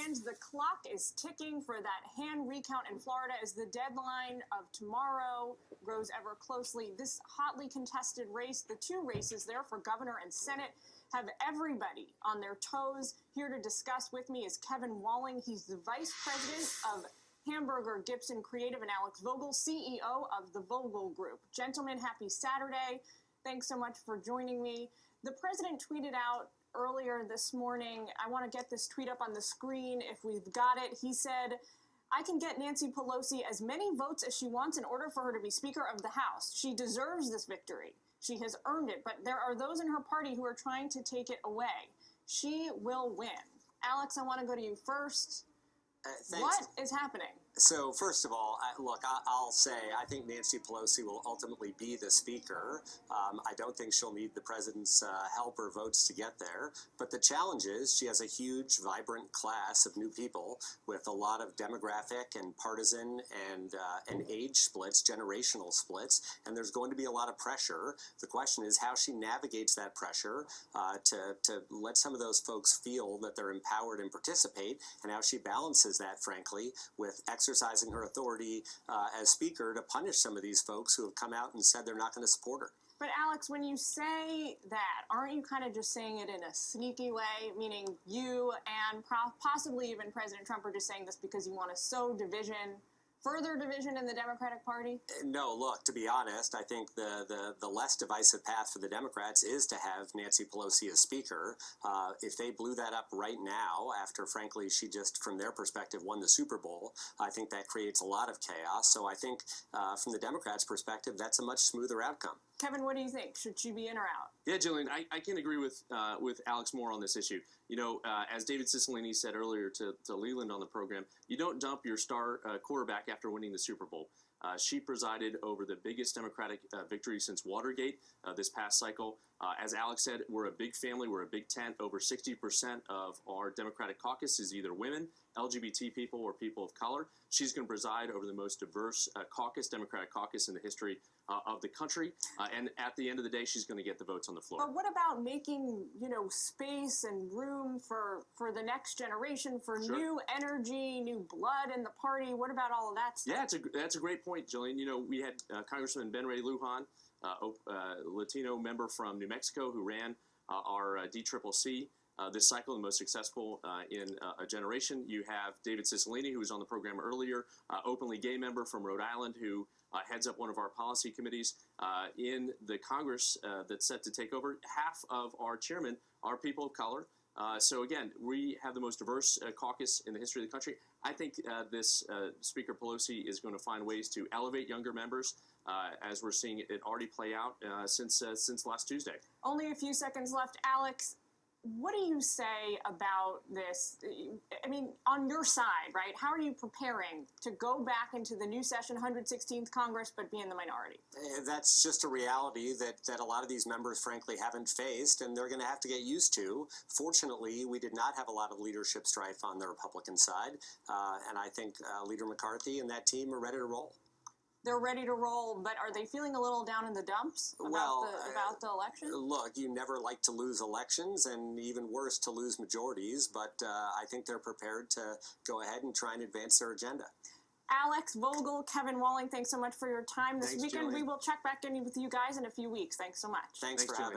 And the clock is ticking for that hand recount in Florida as the deadline of tomorrow grows ever closely. This hotly contested race, the two races there for governor and Senate, have everybody on their toes. Here to discuss with me is Kevin Walling. He's the vice president of Hamburger Gibson Creative, and Alex Vogel, CEO of the Vogel Group. Gentlemen, happy Saturday. Thanks so much for joining me. The president tweeted out earlier this morning, I want to get this tweet up on the screen if we've got it. He said, I can get Nancy Pelosi as many votes as she wants in order for her to be Speaker of the House. She deserves this victory. She has earned it, but there are those in her party who are trying to take it away. She will win. Alex, I want to go to you first. What is happening? So, first of all, I'll say I think Nancy Pelosi will ultimately be the Speaker. I don't think she'll need the President's help or votes to get there. But the challenge is she has a huge, vibrant class of new people with a lot of demographic and partisan and age splits, generational splits, and there's going to be a lot of pressure. The question is how she navigates that pressure to let some of those folks feel that they're empowered and participate, and how she balances that, frankly, with exercising her authority as Speaker to punish some of these folks who have come out and said they're not going to support her. But Alex, when you say that, aren't you kind of just saying it in a sneaky way, meaning you and possibly even President Trump are just saying this because you want to sow division, further division in the Democratic Party? No, look, to be honest, I think the less divisive path for the Democrats is to have Nancy Pelosi as Speaker. If they blew that up right now, after, frankly, she just, from their perspective, won the Super Bowl, I think that creates a lot of chaos. So I think, from the Democrats' perspective, that's a much smoother outcome. Kevin, what do you think? Should she be in or out? Yeah, Gillian, I can agree with Alex more on this issue. You know, as David Cicilline said earlier to Leland on the program, you don't dump your star quarterback after winning the Super Bowl. She presided over the biggest Democratic victory since Watergate this past cycle. As Alex said, we're a big family. We're a big tent. Over 60% of our Democratic caucus is either women, LGBT people, or people of color. She's going to preside over the most diverse Democratic caucus in the history of the country. And at the end of the day, she's going to get the votes on the floor. But what about making, space and room for the next generation, for new energy, new blood in the party? What about all of that stuff? Yeah, that's a great point, Gillian. We had Congressman Ben Ray Lujan, Latino member from New Mexico, who ran our DCCC this cycle, the most successful in a generation. You have David Cicilline, who was on the program earlier, openly gay member from Rhode Island, who heads up one of our policy committees in the Congress that's set to take over. Half of our chairmen are people of color. So again, we have the most diverse caucus in the history of the country. I think this Speaker Pelosi is going to find ways to elevate younger members, as we're seeing it already play out since last Tuesday. Only a few seconds left, Alex. What do you say about this? I mean, on your side, right? How are you preparing to go back into the new session, 116th Congress, but be in the minority? That's just a reality that a lot of these members, frankly, haven't faced, and they're going to have to get used to. Fortunately, we did not have a lot of leadership strife on the Republican side, and I think Leader McCarthy and that team are ready to roll. They're ready to roll, but are they feeling a little down in the dumps about the election? Look, you never like to lose elections, and even worse, to lose majorities, but I think they're prepared to go ahead and try and advance their agenda. Alex Vogel, Kevin Walling, thanks so much for your time this weekend. Julie. We will check back in with you guys in a few weeks. Thanks so much. Thanks for having us.